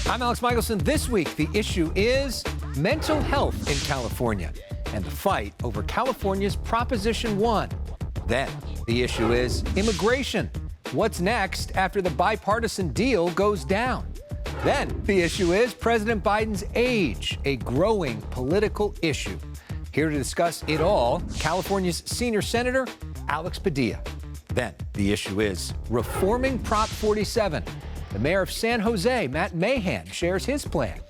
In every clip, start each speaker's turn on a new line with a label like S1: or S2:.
S1: I'm Elex Michaelson. This week, the issue is mental health in California and the fight over California's Proposition 1. Then, the issue is immigration. What's next after the bipartisan deal goes down? Then, the issue is President Biden's age, a growing political issue. Here to discuss it all, California's senior senator, Elex Padilla. Then, the issue is reforming Prop 47. The mayor of San Jose, Mahan, shares his plan.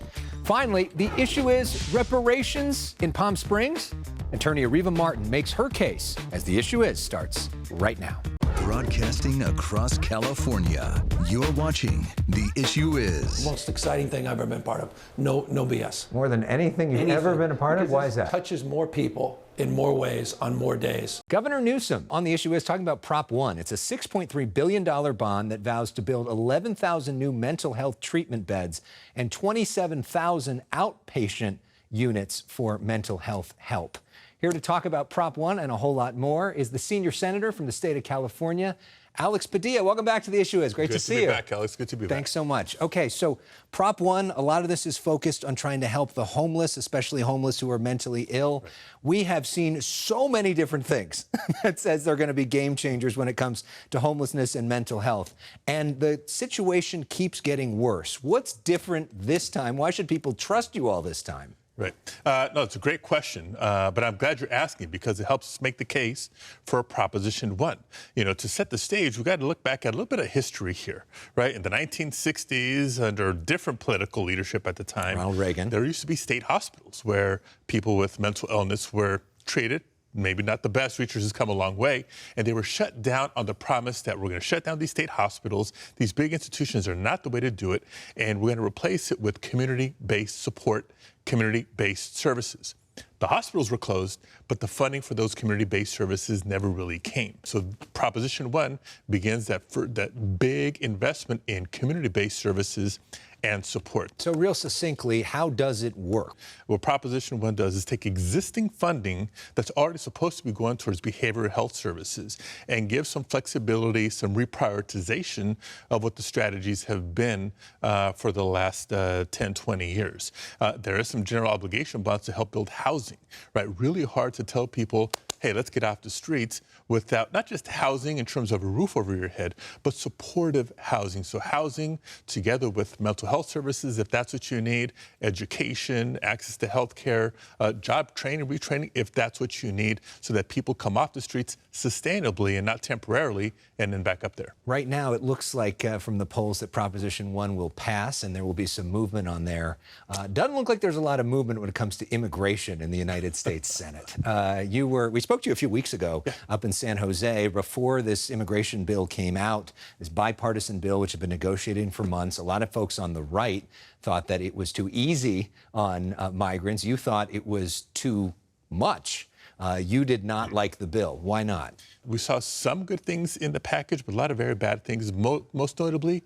S1: Finally, the issue is reparations in Palm Springs. Attorney Areva Martin makes her case as the issue is starts right now.
S2: Broadcasting across California, you're watching The Issue Is.
S3: Most exciting thing I've ever been part of. No BS.
S1: More than anything you've ever been a part of? Why is that?
S3: It touches more people in more ways on more days.
S1: Governor Newsom on The Issue Is talking about Prop 1. It's a $6.3 billion bond that vows to build 11,000 new mental health treatment beds and 27,000 outpatient units for mental health help. Here to talk about Prop 1 and a whole lot more is the senior senator from the state of California, Elex Padilla. Welcome back to The Issue Is. Great to see you.
S4: Good to be back, Alex. Good to be back.
S1: Thanks so much. Okay, so Prop 1, a lot of this is focused on trying to help the homeless, especially homeless who are mentally ill. Right. We have seen so many different things that says they're going to be game changers when it comes to homelessness and mental health. And the situation keeps getting worse. What's different this time? Why should people trust you all this time?
S4: Right. No, it's a great question, but I'm glad you're asking because it helps us make the case for Proposition 1. You know, to set the stage, we've got to look back at a little bit of history here, right? In the 1960s, under different political leadership at the time,
S1: Ronald Reagan,
S4: there used to be state hospitals where people with mental illness were treated. Maybe not the best, research has come a long way, and they were shut down on the promise that we're going to shut down these state hospitals. These big institutions are not the way to do it, and we're going to replace it with community-based support, community-based services. The hospitals were closed, but the funding for those community-based services never really came. So Proposition 1 begins that big investment in community-based services and support.
S1: So real succinctly, how does it work?
S4: What Proposition 1 does is take existing funding that's already supposed to be going towards behavioral health services and give some flexibility, some reprioritization of what the strategies have been for the last 10, 20 years. There are some general obligation bonds to help build housing, right? Really hard to tell people, hey, let's get off the streets without not just housing in terms of a roof over your head, but supportive housing. So housing together with mental health services, if that's what you need, education, access to health care, job training, retraining, if that's what you need, so that people come off the streets sustainably and not temporarily and then back up there.
S1: Right now, it looks like from the polls that Proposition 1 will pass and there will be some movement on there. Doesn't look like there's a lot of movement when it comes to immigration in the United States Senate. We spoke to you a few weeks ago up in San Jose before this immigration bill came out, this bipartisan bill which had been negotiating for months. A lot of folks on the right thought that it was too easy on migrants. You thought it was too much. You did not like the bill. Why not?
S4: We saw some good things in the package, but a lot of very bad things, most notably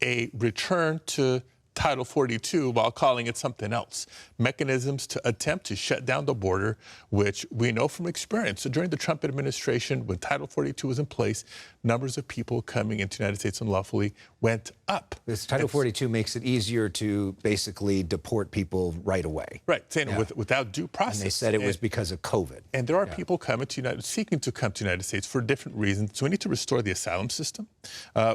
S4: a return to Title 42 while calling it something else. Mechanisms to attempt to shut down the border, which we know from experience. So during the Trump administration, when Title 42 was in place, numbers of people coming into the United States unlawfully went up.
S1: This Title 42 makes it easier to basically deport people right away.
S4: Right, saying without due process.
S1: And they said it was because of COVID.
S4: And there are people coming to seeking to come to the United States for different reasons. So we need to restore the asylum system.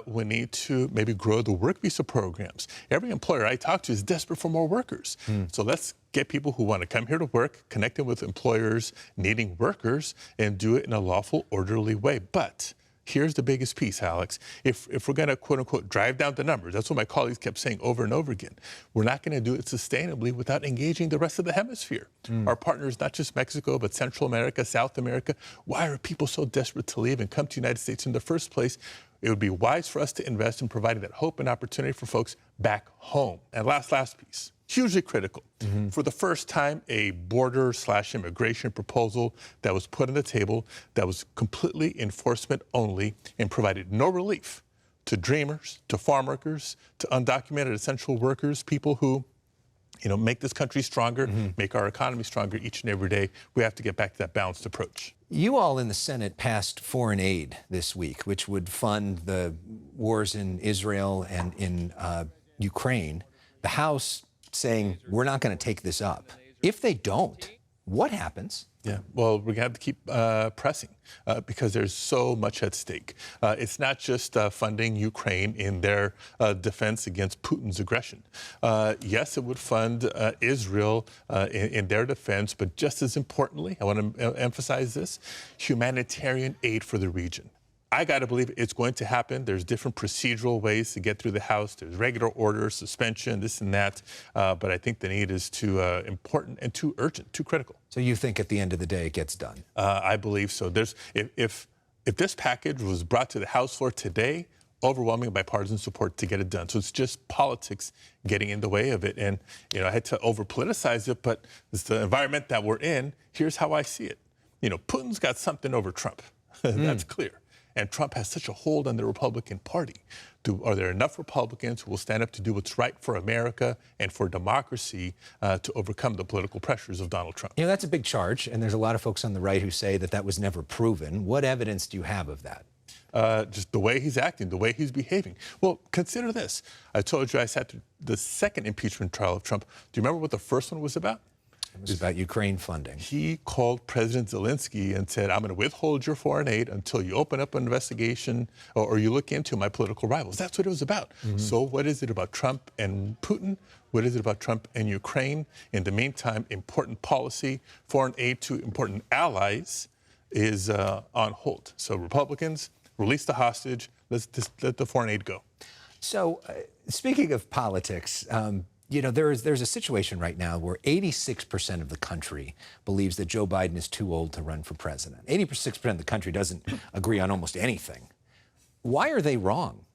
S4: We need to maybe grow the work visa programs. Every employer I talk to is desperate for more workers. So let's get people who want to come here to work, connecting with employers needing workers, and do it in a lawful, orderly way. But here's the biggest piece, Alex. If we're going to, quote unquote, drive down the numbers, that's what my colleagues kept saying over and over again, we're not going to do it sustainably without engaging the rest of the hemisphere. Our partners, not just Mexico, but Central America, South America. Why are people so desperate to leave and come to the United States in the first place? It would be wise for us to invest in providing that hope and opportunity for folks back home. And last piece, hugely critical. For the first time, a border/immigration proposal that was put on the table that was completely enforcement only and provided no relief to dreamers, to farm workers, to undocumented essential workers, people who make this country stronger, make our economy stronger each and every day. We have to get back to that balanced approach.
S1: You all in the Senate passed foreign aid this week, which would fund the wars in Israel and in Ukraine. the House saying, we're not going to take this up. If they don't, what happens?
S4: Yeah, well, we're going to have to keep pressing because there's so much at stake. It's not just funding Ukraine in their defense against Putin's aggression. Yes, it would fund Israel in their defense, but just as importantly, I want to emphasize this, humanitarian aid for the region. I got to believe it's going to happen. There's different procedural ways to get through the House. There's regular order, suspension, this and that. But I think the need is too important and too urgent, too critical.
S1: So you think at the end of the day it gets done?
S4: I believe so. If this package was brought to the House floor today, overwhelming bipartisan support to get it done. So it's just politics getting in the way of it. And, I had to over-politicize it, but it's the environment that we're in. Here's how I see it. Putin's got something over Trump. That's clear. And Trump has such a hold on the Republican Party. Are there enough Republicans who will stand up to do what's right for America and for democracy to overcome the political pressures of Donald Trump?
S1: That's a big charge, and there's a lot of folks on the right who say that was never proven. What evidence do you have of that?
S4: Just the way he's acting, the way he's behaving. Well, consider this. I told you I sat through the second impeachment trial of Trump. Do you remember what the first one was about?
S1: It was about Ukraine funding.
S4: He called President Zelensky and said, I'm going to withhold your foreign aid until you open up an investigation or you look into my political rivals. That's what it was about. So what is it about Trump and Putin? What is it about Trump and Ukraine? In the meantime, important policy, foreign aid to important allies is on hold. So Republicans, release the hostage. Let's just let the foreign aid go.
S1: So speaking of politics, there's a situation right now where 86% of the country believes that Joe Biden is too old to run for president. 86% of the country doesn't agree on almost anything. Why are they wrong?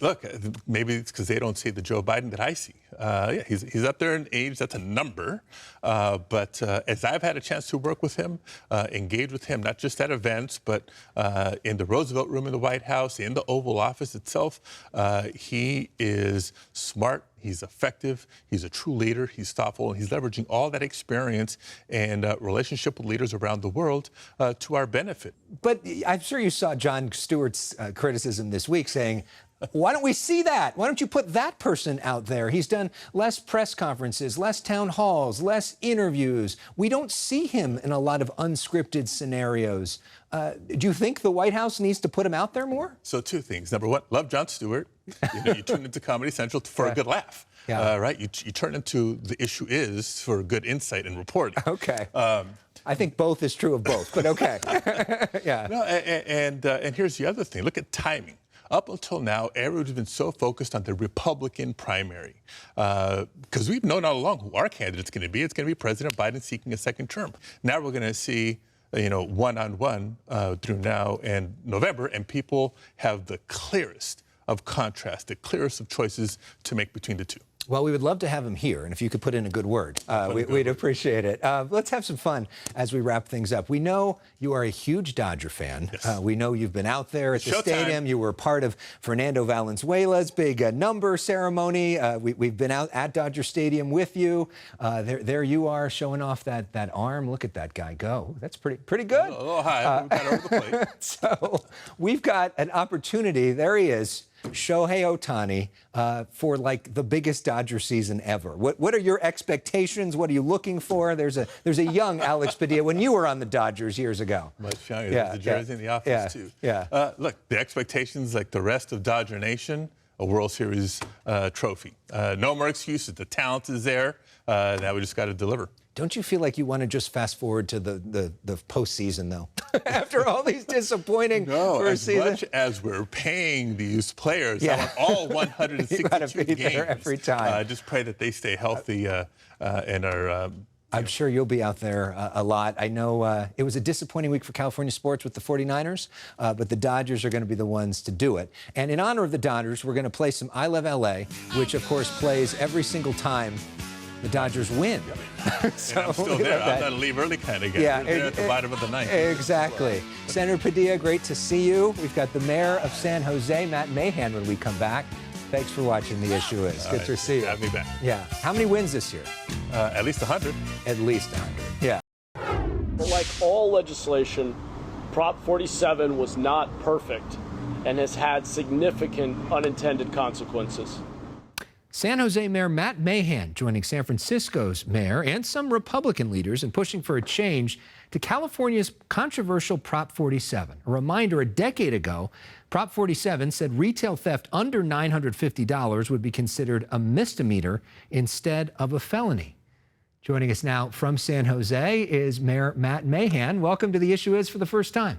S4: Look, maybe it's because they don't see the Joe Biden that I see. Yeah, he's up there in age. That's a number. But as I've had a chance to work with him, engage with him, not just at events, but in the Roosevelt Room in the White House, in the Oval Office itself, he is smart. He's effective. He's a true leader. He's thoughtful. And he's leveraging all that experience and relationship with leaders around the world to our benefit.
S1: But I'm sure you saw Jon Stewart's criticism this week saying, why don't we see that? Why don't you put that person out there? He's done less press conferences, less town halls, less interviews. We don't see him in a lot of unscripted scenarios. Do you think the White House needs to put him out there more?
S4: So two things. Number one, love Jon Stewart. You tune into Comedy Central for a good laugh.
S1: Yeah.
S4: Right? You turn into The Issue Is for good insight and reporting.
S1: Okay. I think both is true of both, but okay. Yeah.
S4: No, and here's the other thing. Look at timing. Up until now, everyone's been so focused on the Republican primary because we've known all along who our candidate's going to be. It's going to be President Biden seeking a second term. Now we're going to see, one-on-one through now and November, and people have the clearest of contrast, the clearest of choices to make between the two.
S1: Well, we would love to have him here, and if you could put in a good word, we'd appreciate it. Let's have some fun as we wrap things up. We know you are a huge Dodger fan.
S4: Yes.
S1: We know you've been out there at the
S4: Showtime.
S1: stadium. You were part of Fernando Valenzuela's big number ceremony. We've been out at Dodger Stadium with you. There you are showing off that arm. Look at that guy go. That's pretty good.
S4: A little high. We got over the plate.
S1: So we've got an opportunity. There he is. Shohei Ohtani for like the biggest Dodger season ever. What are your expectations? What are you looking for? There's a young Alex Padilla when you were on the Dodgers years ago.
S4: Much younger. There's the jersey in the office too.
S1: Yeah.
S4: Look, the expectations, like the rest of Dodger Nation, a World Series trophy. No more excuses. The talent is there. Now we just got to deliver.
S1: Don't you feel like you want to just fast forward to the postseason, though? After all these disappointing first season?
S4: As much as we're paying these players, I want all 162
S1: you gotta be
S4: games.
S1: there every time.
S4: I just pray that they stay healthy and are...
S1: I'm sure you'll be out there a lot. I know it was a disappointing week for California sports with the 49ers, but the Dodgers are going to be the ones to do it. And in honor of the Dodgers, we're going to play some I Love L.A., which, of course, plays every single time the Dodgers win.
S4: So I'm still there. I'm not a leave early kind of guy.
S1: Yeah,
S4: We're there at the bottom of the ninth.
S1: Exactly. Senator Padilla, great to see you. We've got the mayor of San Jose, Matt Mahan, when we come back. Thanks for watching The Issue Is. Good to see you.
S4: Have me back.
S1: Yeah. How many wins this year?
S4: At least 100.
S1: At least 100. Yeah.
S5: Like all legislation, Prop 47 was not perfect and has had significant unintended consequences.
S1: San Jose Mayor Matt Mahan joining San Francisco's mayor and some Republican leaders in pushing for a change to California's controversial Prop 47. A reminder, a decade ago, Prop 47 said retail theft under $950 would be considered a misdemeanor instead of a felony. Joining us now from San Jose is Mayor Matt Mahan. Welcome to The Issue Is for the first time.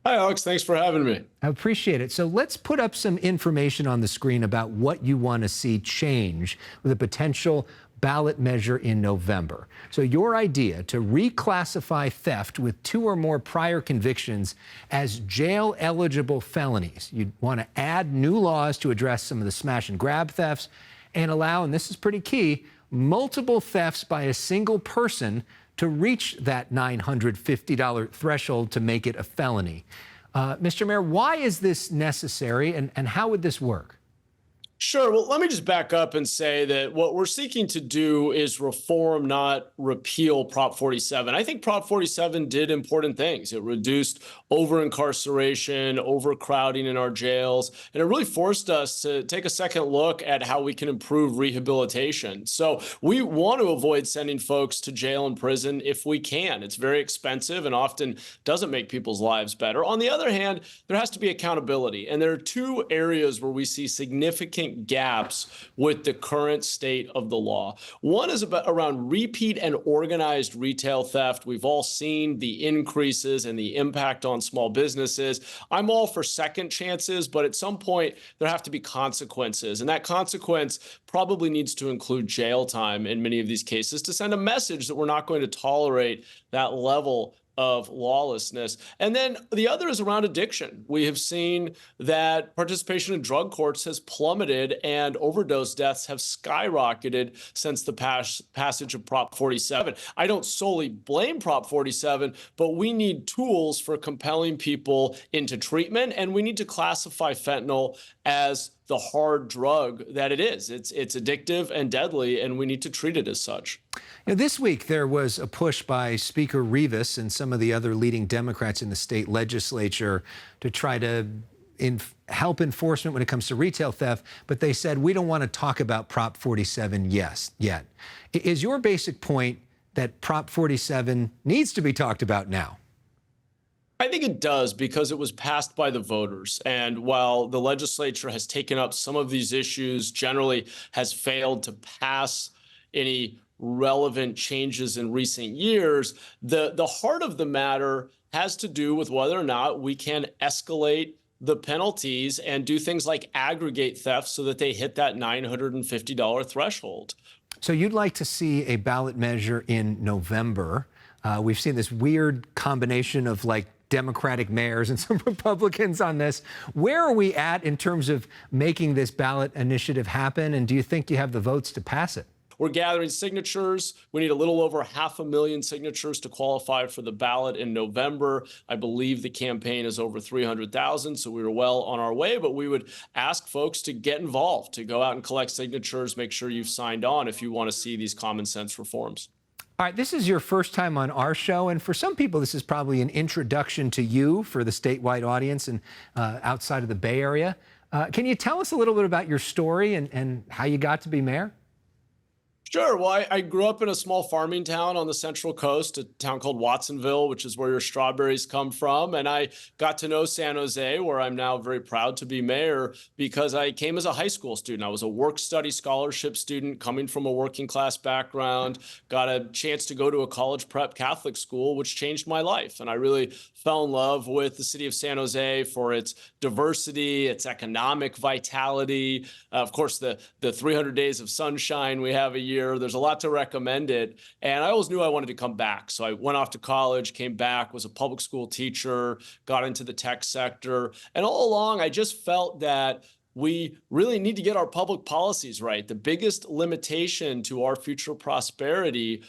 S6: Hi, Alex. Thanks for having me.
S1: I appreciate it. So let's put up some information on the screen about what you want to see change with a potential ballot measure in November. So your idea to reclassify theft with 2 or more prior convictions as jail-eligible felonies. You'd want to add new laws to address some of the smash and grab thefts and allow, and this is pretty key, multiple thefts by a single person to reach that $950 threshold to make it a felony. Mr. Mayor, why is this necessary and how would this work?
S6: Sure. Well, let me just back up and say that what we're seeking to do is reform, not repeal Prop 47. I think Prop 47 did important things. It reduced over-incarceration, overcrowding in our jails, and it really forced us to take a second look at how we can improve rehabilitation. So we want to avoid sending folks to jail and prison if we can. It's very expensive and often doesn't make people's lives better. On the other hand, there has to be accountability. And there are 2 areas where we see significant gaps with the current state of the law. One is around repeat and organized retail theft. We've all seen the increases and the impact on small businesses. I'm all for second chances, but at some point there have to be consequences. And that consequence probably needs to include jail time in many of these cases to send a message that we're not going to tolerate that level of lawlessness. And then the other is around addiction. We have seen that participation in drug courts has plummeted and overdose deaths have skyrocketed since the passage of Prop 47. I don't solely blame Prop 47, but we need tools for compelling people into treatment, and we need to classify fentanyl as the hard drug that it is. It's addictive and deadly, and we need to treat it as such.
S1: Now, this week, there was a push by Speaker Rivas and some of the other leading Democrats in the state legislature to try to help enforcement when it comes to retail theft, but they said, we don't want to talk about Prop 47 yet. Is your basic point that Prop 47 needs to be talked about now?
S6: I think it does because it was passed by the voters. And while the legislature has taken up some of these issues, generally has failed to pass any relevant changes in recent years, the heart of the matter has to do with whether or not we can escalate the penalties and do things like aggregate theft so that they hit that $950 threshold. So
S1: you'd like to see a ballot measure in November. We've seen this weird combination of like Democratic mayors and some Republicans on this. Where are we at in terms of making this ballot initiative happen? And do you think you have the votes to pass it?
S6: We're gathering signatures. We need a little over 500,000 signatures to qualify for the ballot in November. I believe the campaign is over 300,000, so we were well on our way. But we would ask folks to get involved, to go out and collect signatures, make sure you've signed on if you want to see these common sense reforms.
S1: All right, this is your first time on our show, and for some people, this is probably an introduction to you for the statewide audience and outside of the Bay Area. Can you tell us a little bit about your story and how you got to be mayor?
S6: Sure. Well, I grew up in a small farming town on the Central Coast, a town called Watsonville, which is where your strawberries come from. And I got to know San Jose, where I'm now very proud to be mayor, because I came as a high school student. I was a work-study scholarship student coming from a working-class background, got a chance to go to a college prep Catholic school, which changed my life. And I really fell in love with the city of San Jose for its diversity, its economic vitality. Of course, the 300 days of sunshine we have a year. There's a lot to recommend it. And I always knew I wanted to come back. So I went off to college, came back, was a public school teacher, got into the tech sector. And all along, I just felt that we really need to get our public policies right. The biggest limitation to our future prosperity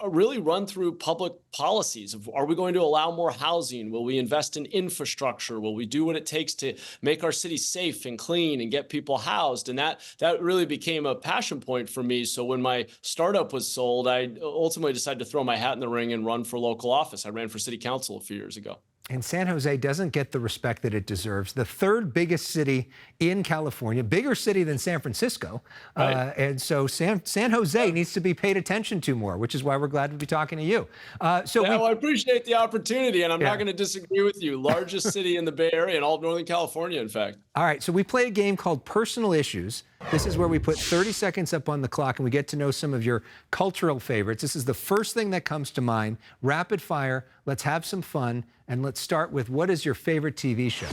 S6: really run through public policies. Are we going to allow more housing? Will we invest in infrastructure? Will we do what it takes to make our city safe and clean and get people housed? And that really became a passion point for me. So when my startup was sold, I ultimately decided to throw my hat in the ring and run for local office. I ran for city council a few years ago.
S1: And San Jose doesn't get the respect that it deserves. The third biggest city in California, bigger city than San Francisco.
S6: Right.
S1: And so San Jose needs to be paid attention to more, which is why we're glad to be talking to you.
S6: Well, I appreciate the opportunity, and I'm
S1: Yeah.
S6: not going to disagree with you. Largest city in the Bay Area and all of Northern California, in fact.
S1: All right, so we play a game called Personal Issues. This is where we put 30 seconds up on the clock and we get to know some of your cultural favorites. This is the first thing that comes to mind. Rapid fire, let's have some fun, and let's start with, what is your favorite TV show?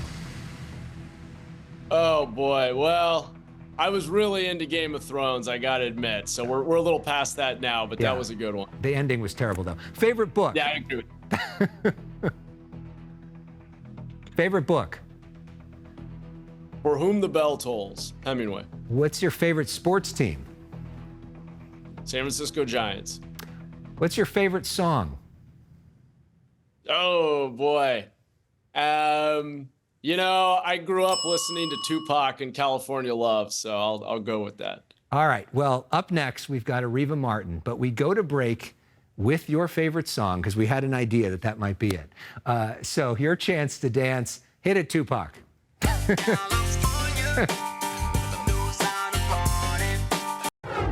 S6: Oh, boy. Well, I was really into Game of Thrones, I got to admit. So we're a little past that now, but
S1: Yeah.
S6: that was a good one.
S1: The ending was terrible, though. Favorite book?
S6: Yeah, I agree with you.
S1: Favorite book?
S6: For Whom the Bell Tolls, Hemingway.
S1: What's your favorite sports team?
S6: San Francisco Giants.
S1: What's your favorite song?
S6: Oh, boy. You know, I grew up listening to Tupac and California Love, so I'll go with that.
S1: All right, well, up next, we've got Areva Martin, but we go to break with your favorite song because we had an idea that that might be it. So your chance to dance. Hit it, Tupac.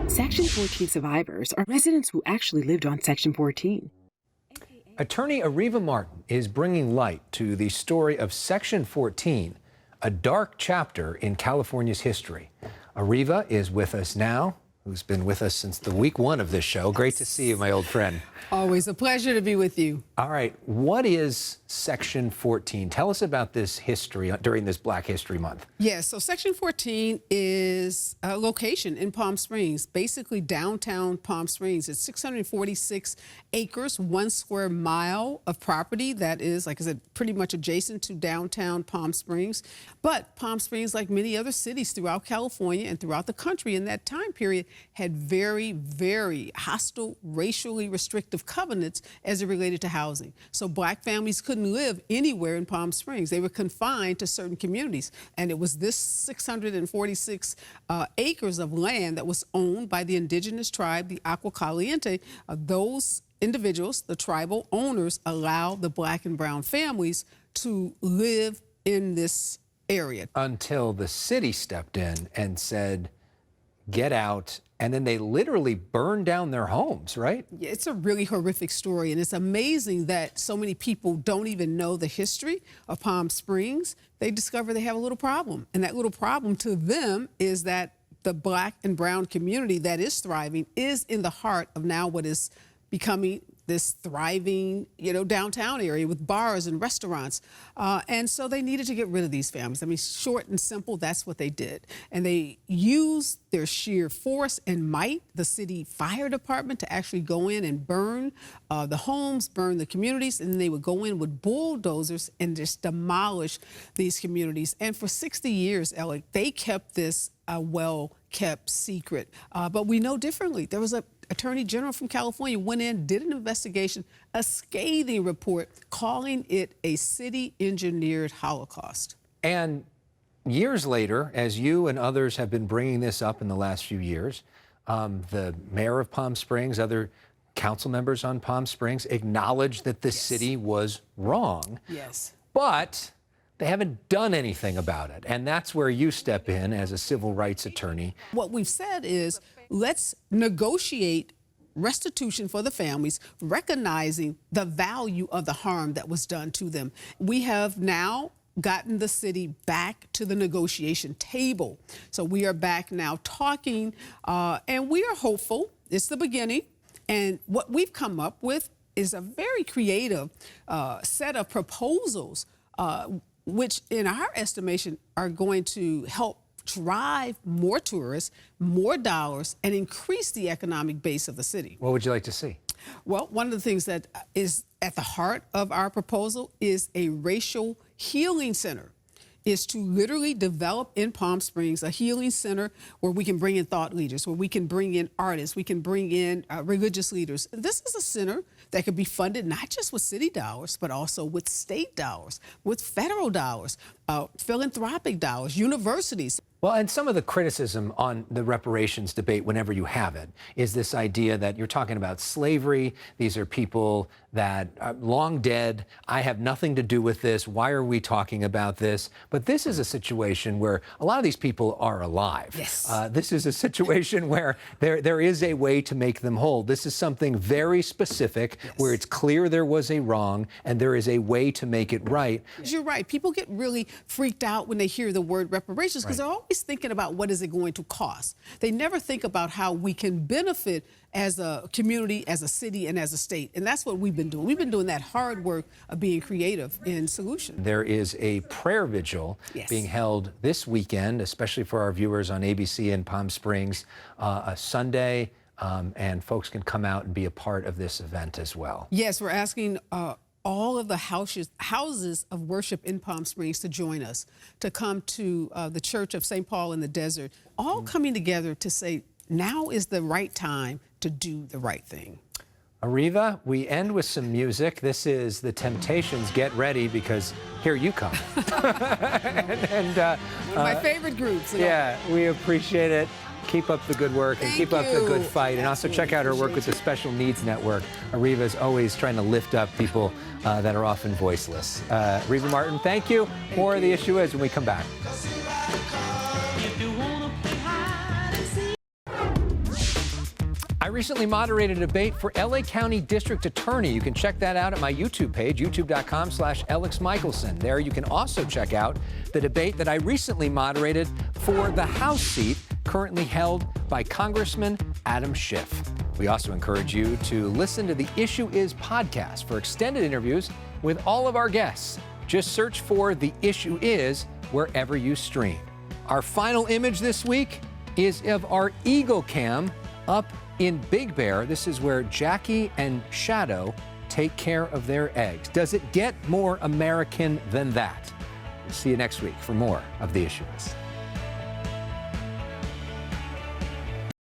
S7: Section 14 survivors are residents who actually lived on Section 14.
S1: Attorney Areva Martin is bringing light to the story of Section 14, a dark chapter in California's history. Areva is with us now, who's been with us since the week one of this show. Great to see you, my old friend.
S8: Always a pleasure to be with you.
S1: All right, what is Section 14? Tell us about this history during this Black History Month.
S8: Yes, so Section 14 is a location in Palm Springs, basically downtown Palm Springs. It's 646 acres, 1 square mile of property that is, like I said, pretty much adjacent to downtown Palm Springs. But Palm Springs, like many other cities throughout California and throughout the country in that time period, had very, very hostile, racially restrictive covenants as it related to housing. So Black families couldn't live anywhere in Palm Springs. They were confined to certain communities. And it was this 646 acres of land that was owned by the indigenous tribe, the Agua Caliente. Those individuals, the tribal owners, allowed the Black and brown families to live in this area.
S1: Until the city stepped in and said, get out, and then they literally burned down their homes, right?
S8: It's a really horrific story, and it's amazing that so many people don't even know the history of Palm Springs. They discover they have a little problem, and that little problem to them is that the Black and brown community that is thriving is in the heart of now what is becoming this thriving, downtown area with bars and restaurants. And so they needed to get rid of these families. I mean, short and simple, that's what they did. And they used their sheer force and might, the city fire department, to actually go in and burn the homes, burn the communities, and then they would go in with bulldozers and just demolish these communities. And for 60 years, Alec, they kept this a well-kept secret. But we know differently. There was a Attorney General from California went in, did an investigation, a scathing report, calling it a city-engineered Holocaust.
S1: And years later, as you and others have been bringing this up in the last few years, the mayor of Palm Springs, other council members on Palm Springs acknowledged that the city was wrong.
S8: Yes.
S1: But they haven't done anything about it. And that's where you step in as a civil rights attorney.
S8: What we've said is, let's negotiate restitution for the families, recognizing the value of the harm that was done to them. We have now gotten the city back to the negotiation table. So we are back now talking, and we are hopeful. It's the beginning. And what we've come up with is a very creative set of proposals, which in our estimation are going to help drive more tourists, more dollars, and increase the economic base of the city.
S1: What would you like to see?
S8: Well, one of the things that is at the heart of our proposal is a racial healing center. Is to literally develop in Palm Springs a healing center where we can bring in thought leaders, where we can bring in artists, we can bring in religious leaders. This is a center that could be funded not just with city dollars, but also with state dollars, with federal dollars. philanthropic dollars, universities.
S1: Well, and some of the criticism on the reparations debate, whenever you have it, is this idea that you're talking about slavery. These are people that are long dead. I have nothing to do with this. Why are we talking about this? But this is a situation where a lot of these people are alive.
S8: Yes.
S1: This is a situation where there is a way to make them whole. This is something very specific, yes, where it's clear there was a wrong and there is a way to make it right.
S8: You're right. People get really freaked out when they hear the word reparations because they're always thinking about what is it going to cost. They never think about how we can benefit as a community, as a city, and as a state. And that's what we've been doing. We've been doing that hard work of being creative in solutions.
S1: There is a prayer vigil, yes, being held this weekend, especially for our viewers on ABC in Palm Springs, a Sunday, and folks can come out and be a part of this event as well.
S8: Yes, we're asking all of the houses of worship in Palm Springs to join us, to come to the Church of St. Paul in the Desert, all coming together to say, now is the right time to do the right thing.
S1: Areva, we end with some music. This is The Temptations. Get ready, because here you come.
S8: and one of my favorite groups.
S1: Yeah, we appreciate it. Keep up the good work and
S8: Thank
S1: keep up the good fight. And also
S8: Absolutely.
S1: check out her work with the Special Needs Network. Areva is always trying to lift up people that are often voiceless. Areva Martin, thank you. More of The Issue Is when we come back. I recently moderated a debate for LA County District Attorney. You can check that out at my YouTube page, youtube.com/Elex Michaelson. There you can also check out the debate that I recently moderated for the House seat currently held by Congressman Adam Schiff. We also encourage you to listen to the Issue Is podcast for extended interviews with all of our guests. Just search for The Issue Is wherever you stream. Our final image this week is of our Eagle Cam up in Big Bear. This is where Jackie and Shadow take care of their eggs. Does it get more American than that? We'll see you next week for more of The Issue Is.